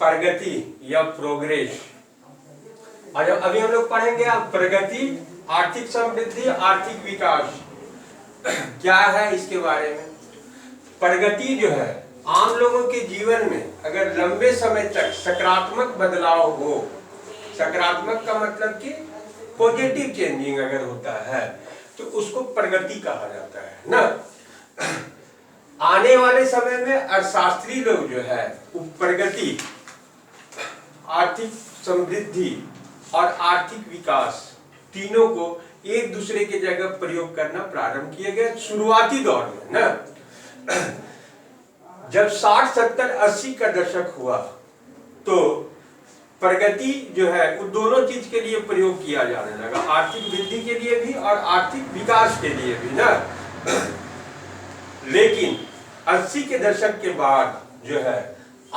प्रगति या प्रोग्रेस। और अभी हम लोग पढ़ेंगे अब प्रगति, आर्थिक समृद्धि, आर्थिक विकास क्या है इसके बारे में। प्रगति जो है आम लोगों के जीवन में अगर लंबे समय तक सकारात्मक बदलाव हो, सकारात्मक का मतलब कि पॉजिटिव चेंजिंग अगर होता है तो उसको प्रगति कहा जाता है ना। आने वाले समय में अर्थशास्त्री लोग जो है वो प्रगति, आर्थिक समृद्धि और आर्थिक विकास तीनों को एक दूसरे की जगह प्रयोग करना प्रारंभ किए गए शुरुआती दौर में ना। जब 60, 70, 80 का दशक हुआ तो प्रगति जो है वो दोनों चीज के लिए प्रयोग किया जाने लगा, आर्थिक वृद्धि के लिए भी और आर्थिक विकास के लिए भी ना। लेकिन 80 के दशक के बाद जो है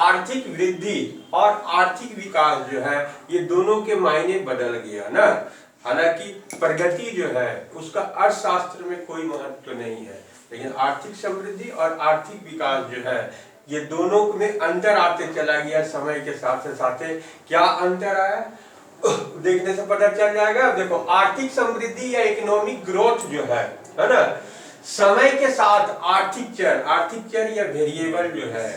आर्थिक वृद्धि और आर्थिक विकास जो है ये दोनों के मायने बदल गया ना। हालांकि प्रगति जो है उसका अर्थशास्त्र में कोई महत्व नहीं है, लेकिन आर्थिक समृद्धि और आर्थिक विकास जो है ये दोनों में अंतर आते चला गया समय के साथ साथ। क्या अंतर आया देखने से पता चल जाएगा। देखो आर्थिक समृद्धि या इकोनॉमिक ग्रोथ जो है ना, समय के साथ आर्थिक चर या वेरिएबल जो है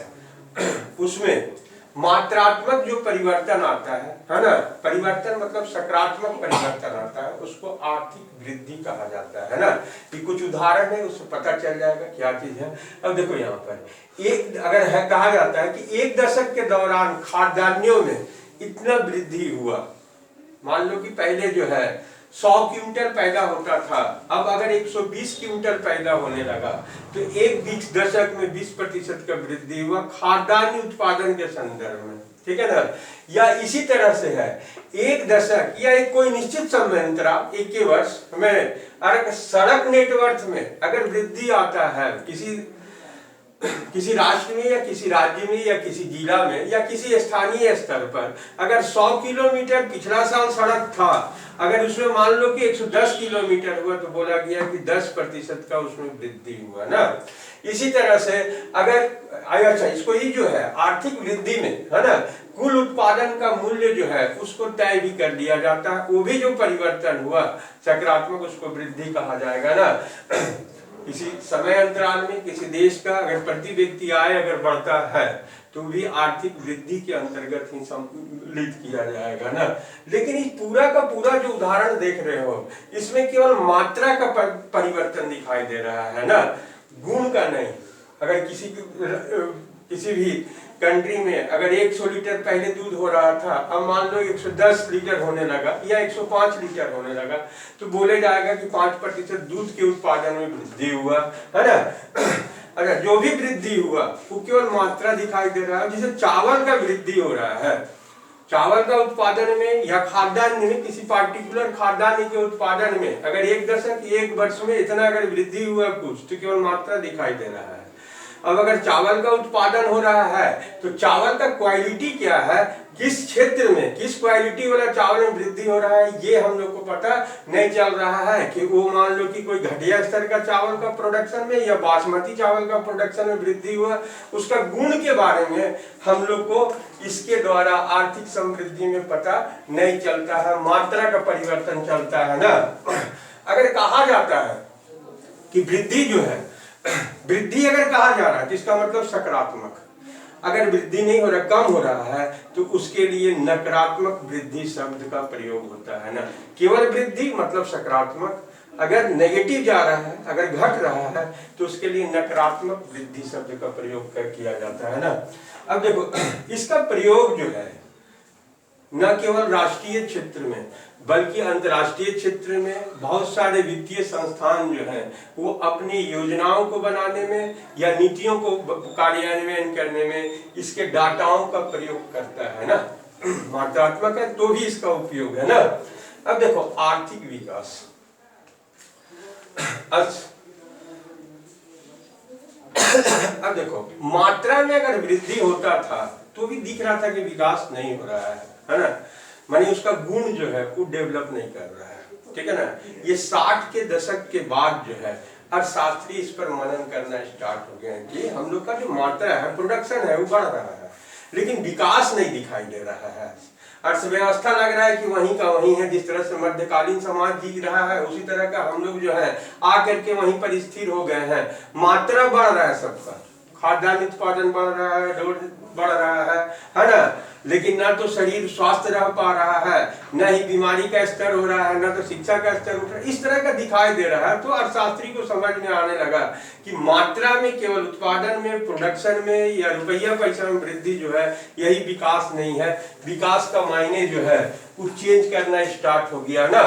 उसमें मात्रात्मक जो परिवर्तन आता है ना, परिवर्तन मतलब सकारात्मक परिवर्तन आता है, उसको आर्थिक वृद्धि कहा जाता है ना। कि कुछ उदाहरण है उससे पता चल जाएगा क्या चीज है। अब देखो यहाँ पर एक अगर है कहा जाता है कि एक दशक के दौरान खाद्यान्नों में इतना वृद्धि हुआ। मान लो कि पहले जो है 100 क्विंटल पैदा होता था, अब अगर 120 क्विंटल पैदा होने लगा तो एक 20 दशक में 20% का वृद्धि हुआ खाद्यान्न उत्पादन के संदर्भ में, ठीक है ना। या इसी तरह से है एक दशक या एक कोई निश्चित समय अंतराल 21 वर्ष में अगर सड़क नेटवर्क में अगर वृद्धि आता है किसी राष्ट्र में या किसी राज्य में या किसी जिला में या किसी स्थानीय स्तर पर, अगर 100 किलोमीटर पिछला साल सड़क था, अगर उसमें मान लो कि 110 किलोमीटर हुआ तो बोला गया कि 10% का उसमें वृद्धि हुआ ना। इसी तरह से अगर अच्छा इसको ही जो है आर्थिक वृद्धि में है ना कुल उत्पादन का मूल्य जो है उसको तय भी कर दिया जाता है, वो भी जो परिवर्तन हुआ सकारात्मक उसको वृद्धि कहा जाएगा ना। किसी समय अंतराल में किसी देश का अगर प्रति व्यक्ति आय अगर बढ़ता है तो भी आर्थिक वृद्धि के अंतर्गत ही सम्मिलित किया जाएगा ना। लेकिन इस पूरा का पूरा जो उदाहरण देख रहे हो इसमें केवल मात्रा का परिवर्तन दिखाई दे रहा है ना, गुण का नहीं। अगर किसी भी कंट्री में अगर 100 लीटर पहले दूध हो रहा था, अब मान लो 110 लीटर होने लगा या 105 लीटर होने लगा तो बोले जाएगा कि 5% दूध के उत्पादन में वृद्धि हुआ है ना। अच्छा जो भी वृद्धि हुआ वो केवल मात्रा दिखाई दे रहा है। जैसे चावल का वृद्धि हो रहा है, चावल का उत्पादन में या खाद्यान्न में किसी पार्टिकुलर खाद्यान्न के उत्पादन में अगर एक दशक एक वर्ष में इतना अगर वृद्धि हुआ कुछ तो केवल मात्रा दिखाई दे रहा है। अब अगर चावल का उत्पादन हो रहा है तो चावल का क्वालिटी क्या है, किस क्षेत्र में किस क्वालिटी वाला चावल में वृद्धि हो रहा है ये हम लोग को पता नहीं चल रहा है। कि वो मान लो कि कोई घटिया स्तर का चावल का प्रोडक्शन में या बासमती चावल का प्रोडक्शन में वृद्धि हुआ, उसका गुण के बारे में हम लोग को इसके द्वारा आर्थिक समृद्धि में पता नहीं चलता है, मात्रा का परिवर्तन चलता है ना। अगर कहा जाता है कि वृद्धि जो है वृद्धि अगर कहा जा रहा है तो इसका मतलब सकारात्मक, अगर वृद्धि नहीं हो रहा कम हो रहा है तो उसके लिए नकारात्मक वृद्धि शब्द का प्रयोग होता है ना। केवल वृद्धि मतलब सकारात्मक, अगर नेगेटिव जा रहा है अगर घट रहा है तो उसके लिए नकारात्मक वृद्धि शब्द का प्रयोग किया जाता है ना। अब देखो इसका प्रयोग जो है न केवल राष्ट्रीय क्षेत्र में बल्कि अंतर्राष्ट्रीय क्षेत्र में बहुत सारे वित्तीय संस्थान जो हैं वो अपनी योजनाओं को बनाने में या नीतियों को कार्यान्वयन करने में इसके डाटाओं का प्रयोग करता है ना। मात्रात्मक है तो भी इसका उपयोग है ना। अब देखो आर्थिक विकास, अब देखो मात्रा में अगर वृद्धि होता था तो भी दिख रहा था कि विकास नहीं हो रहा है ना, माने उसका गुण जो है वो डेवलप नहीं कर रहा है, ठीक है ना। ये 60 के दशक के बाद जो है अर्थशास्त्री इस पर मनन करना स्टार्ट हो गए हैं कि हम लोग का जो मात्रा है प्रोडक्शन है वो बढ़ रहा है, लेकिन विकास नहीं दिखाई दे रहा है। अर्थव्यवस्था लग रहा है कि वहीं का वहीं है, जिस तरह से मध्यकालीन समाज जी रहा है उसी तरह का हम लोग जो है आकर के वहीं पर स्थिर हो गए हैं। मात्रा बढ़ रहा है सबका, खाद्यान्न उत्पादन बढ़ रहा है, रोड बढ़ रहा है ना, लेकिन ना तो शरीर स्वस्थ रह पा रहा है, न ही बीमारी का स्तर हो रहा है, न तो शिक्षा का स्तर उठ रहा है, इस तरह का दिखाई दे रहा है। तो अर्थशास्त्री को समझ में आने लगा कि मात्रा में, केवल उत्पादन में, प्रोडक्शन में या रुपया पैसा में वृद्धि जो है यही विकास नहीं है। विकास का मायने जो है वो चेंज करना स्टार्ट हो गया ना।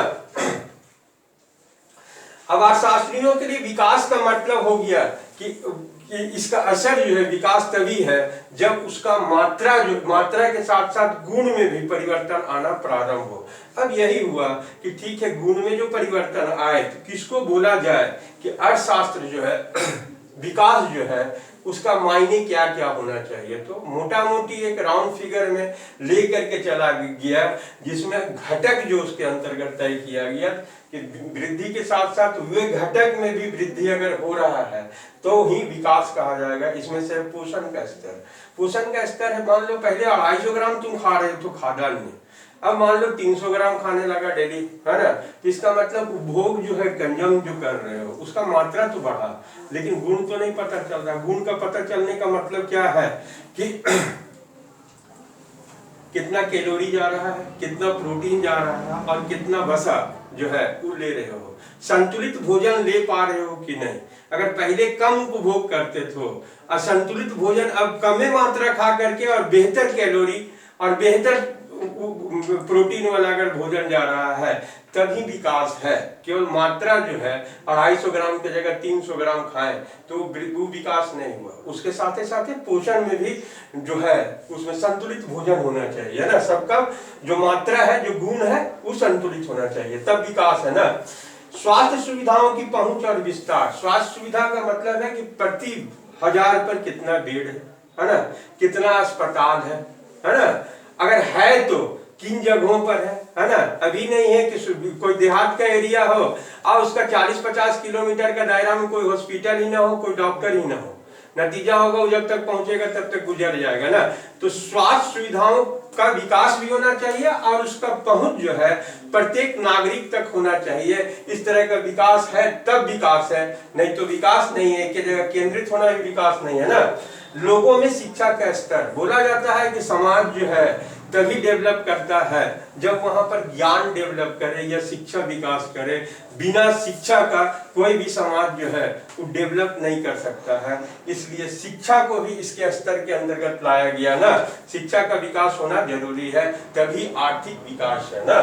अब अर्थशास्त्रियों के लिए विकास का मतलब हो गया कि इसका असर जो है विकास तभी है जब उसका मात्रा के साथ साथ गुण में भी परिवर्तन आना प्रारंभ हो। अब यही हुआ कि ठीक है, गुण में जो परिवर्तन आए तो किसको बोला जाए कि अर्थशास्त्र जो है विकास जो है उसका मायने क्या क्या होना चाहिए। तो मोटा मोटी एक राउंड फिगर में ले करके चला गया, जिसमें घटक जो उसके अंतर्गत तय किया गया कि वृद्धि के साथ साथ वे घटक में भी वृद्धि अगर हो रहा है तो ही विकास कहा जाएगा। इसमें से पोषण का स्तर, पोषण का स्तर है, मान लो पहले 250 ग्राम तुम खा रहे हो तो खाद्यान्न, अब मान लो 300 ग्राम खाने लगा डेली, है ना, तो इसका मतलब उपभोग जो है, कंजम जो कर रहे हो उसका मात्रा तो बढ़ा, लेकिन गुण तो नहीं पता चल रहा। गुण का पता चलने का मतलब क्या है कि कितना कैलोरी जा रहा है, कितना प्रोटीन जा रहा है और कितना वसा जो है वो ले रहे हो, संतुलित भोजन ले पा रहे हो कि नहीं। अगर पहले कम उपभोग करते थे, असंतुलित भोजन अब कम मात्रा खा करके और बेहतर कैलोरी और बेहतर प्रोटीन वाला अगर भोजन जा रहा है तभी विकास है। केवल मात्रा जो है 250 ग्राम की जगह 300 ग्राम खाएं तो वो विकास नहीं हुआ। उसके साथ ही पोषण में भी जो है उसमें संतुलित भोजन होना चाहिए, है ना। सबका जो मात्रा है, जो गुण है वो संतुलित होना चाहिए, तब विकास है ना। स्वास्थ्य सुविधाओं की पहुंच और विस्तार। स्वास्थ्य सुविधा का मतलब है कि प्रति 1000 पर कितना बेड है ना, कितना अस्पताल है ना, अगर है तो किन जगहों पर है ना। अभी नहीं है कि कोई देहात का एरिया हो और उसका 40-50 किलोमीटर का दायरा में कोई हॉस्पिटल ही ना हो, कोई डॉक्टर ही ना हो, नतीजा होगा वो जब तक पहुंचेगा तब तक गुजर जाएगा ना। तो स्वास्थ्य सुविधाओं का विकास भी होना चाहिए और उसका पहुंच जो है प्रत्येक नागरिक तक होना चाहिए। इस तरह का विकास है तब विकास है, नहीं तो विकास नहीं है। एक जगह केंद्रित होना भी विकास नहीं है ना। लोगों में शिक्षा का स्तर, बोला जाता है कि समाज जो है तभी डेवलप करता है जब वहां पर ज्ञान डेवलप करे या शिक्षा विकास करे। बिना शिक्षा का कोई भी समाज जो है वो डेवलप नहीं कर सकता है। इसलिए शिक्षा को भी इसके स्तर के अंतर्गत लाया गया ना। शिक्षा का विकास होना जरूरी है, तभी आर्थिक विकास है ना।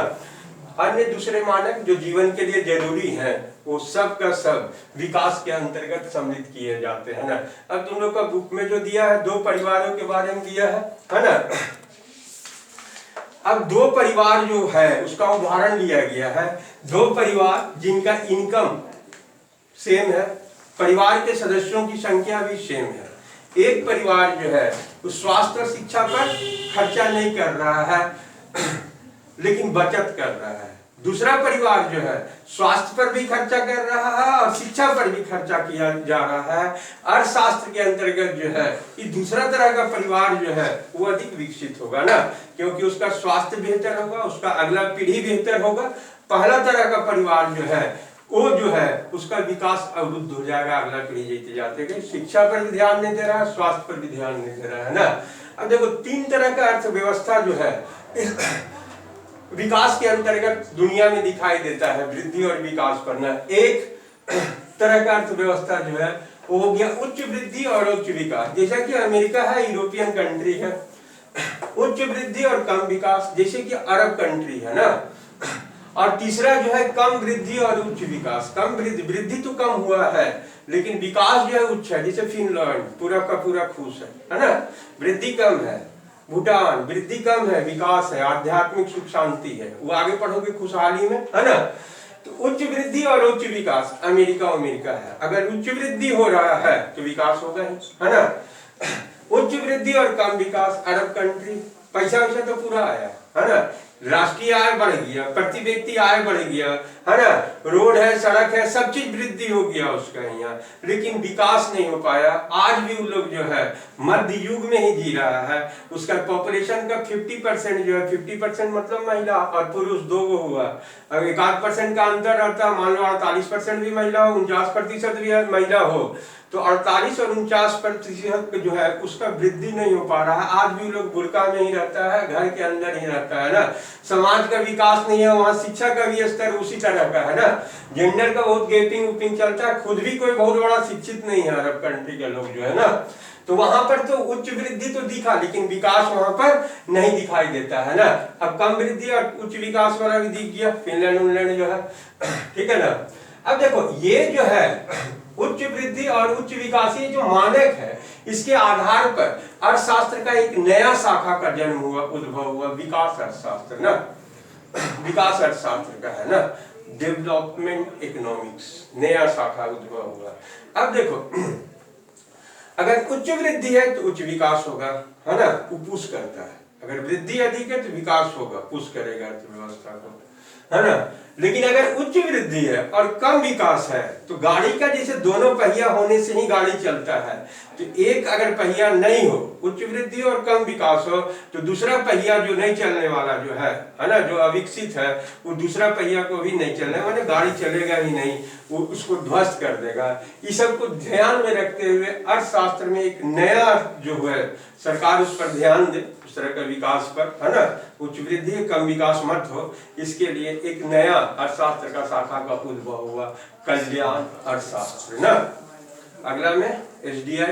अन्य दूसरे मानक जो जीवन के लिए जरूरी हैं वो सब का सब विकास के अंतर्गत सम्मिलित किए जाते हैं ना। अब तुम लोग का बुक में जो दिया है 2 परिवारों के बारे में दिया है ना। अब 2 परिवार जो है उसका उदाहरण लिया गया है। 2 परिवार जिनका इनकम सेम है, परिवार के सदस्यों की संख्या भी सेम है। एक परिवार जो है उस स्वास्थ्य और शिक्षा पर खर्चा नहीं कर रहा है लेकिन बचत कर रहा है। दूसरा परिवार जो है स्वास्थ्य पर भी खर्चा कर रहा है और शिक्षा पर भी खर्चा किया जा रहा है। अर्थशास्त्र के अंतर्गत जो है ये दूसरा तरह का परिवार जो है वो अधिक विकसित होगा ना, क्योंकि उसका स्वास्थ्य बेहतर होगा, उसका अगला पीढ़ी बेहतर होगा। पहला तरह का परिवार जो है वो जो है उसका विकास अवरुद्ध हो जाएगा, अगला पीढ़ी जीते जाते गए। शिक्षा पर भी ध्यान नहीं दे रहा है, स्वास्थ्य पर भी ध्यान नहीं दे रहा है ना। अब देखो 3 तरह का अर्थव्यवस्था जो है विकास के अंतर्गत दुनिया में दिखाई देता है, वृद्धि और विकास करना। एक तरह का अर्थव्यवस्था जो है वो हो गया उच्च वृद्धि और उच्च विकास, जैसा कि अमेरिका है, यूरोपियन कंट्री है। उच्च वृद्धि और कम विकास जैसे कि अरब कंट्री है ना। और तीसरा जो है कम वृद्धि और उच्च विकास। कम वृद्धि तो कम हुआ है लेकिन विकास जो है उच्च है, जैसे फिनलैंड पूरा का पूरा खुश है ना। वृद्धि कम है। भूटान वृद्धि कम है, विकास है, आध्यात्मिक सुख शांति है, वो आगे पढ़ोगे खुशहाली में, है ना। तो उच्च वृद्धि और उच्च विकास अमेरिका है। अगर उच्च वृद्धि हो रहा है तो विकास होगा ही, है ना। उच्च वृद्धि और कम विकास अरब कंट्री, पैसा वैसा तो पूरा आया है ना। राष्ट्रीय आय बढ़ गया, प्रति व्यक्ति आय बढ़ गया, है ना, रोड है, सड़क है, सब चीज वृद्धि हो गया उसका यहाँ, लेकिन विकास नहीं हो पाया। आज भी उन लोग जो है मध्य युग में ही जी रहा है। उसका पॉपुलेशन का 50% जो है, 50% मतलब महिला और पुरुष दो गो हुआ। अगर 1% का अंतर रहता, मान लो 48% भी महिला हो, 49% भी महिला हो, तो 48 और 49% जो है उसका वृद्धि नहीं हो पा रहा है। आज भी लोग बुर्का में ही रहता है, घर के अंदर ही रहता है ना। समाज का विकास नहीं है, वहाँ शिक्षा का भी स्तर उसी तरह का है ना। जेंडर का बहुत गैपिंग उपिंग चलता है, खुद भी कोई बहुत बड़ा शिक्षित नहीं है अरब कंट्री के लोग जो है ना। तो वहां पर तो उच्च वृद्धि तो दिखा, लेकिन विकास वहां पर नहीं दिखाई देता है ना। अब कम वृद्धि और उच्च विकास वाला भी दिख गया फिनलैंड उनलैंड जो है, ठीक है ना। अब देखो ये जो है उच्च वृद्धि और उच्च विकास, ये जो मानक है, इसके आधार पर अर्थशास्त्र का एक नया शाखा का जन्म हुआ, उद्भव हुआ, विकास अर्थशास्त्र ना। विकास अर्थशास्त्र का है ना, डेवलपमेंट इकोनॉमिक्स, नया शाखा उद्भव हुआ। अब देखो अगर उच्च वृद्धि है तो उच्च विकास होगा, है ना, वो पुश करता है। अगर वृद्धि अधिक है तो विकास होगा, पुश करेगा अर्थव्यवस्था को, है ना। लेकिन अगर उच्च वृद्धि है और कम विकास है तो गाड़ी का जैसे दोनों पहिया होने से ही गाड़ी चलता है, तो एक अगर पहिया नहीं हो, उच्च वृद्धि और कम विकास हो, तो दूसरा पहिया जो नहीं चलने वाला जो है ना, जो अविकसित है, वो दूसरा पहिया को भी नहीं चलने, माने गाड़ी चलेगा ही नहीं, वो उसको ध्वस्त कर देगा। इस सब को ध्यान में रखते हुए अर्थशास्त्र में एक नया जो है सरकार उस पर ध्यान दे, उस तरह का विकास पर, है ना, उच्च वृद्धि कम विकास मत हो, इसके लिए एक नया अर्थशास्त्र का शाखा का उद्भव हुआ, कल्याण अर्थशास्त्र ना। अगला में SDI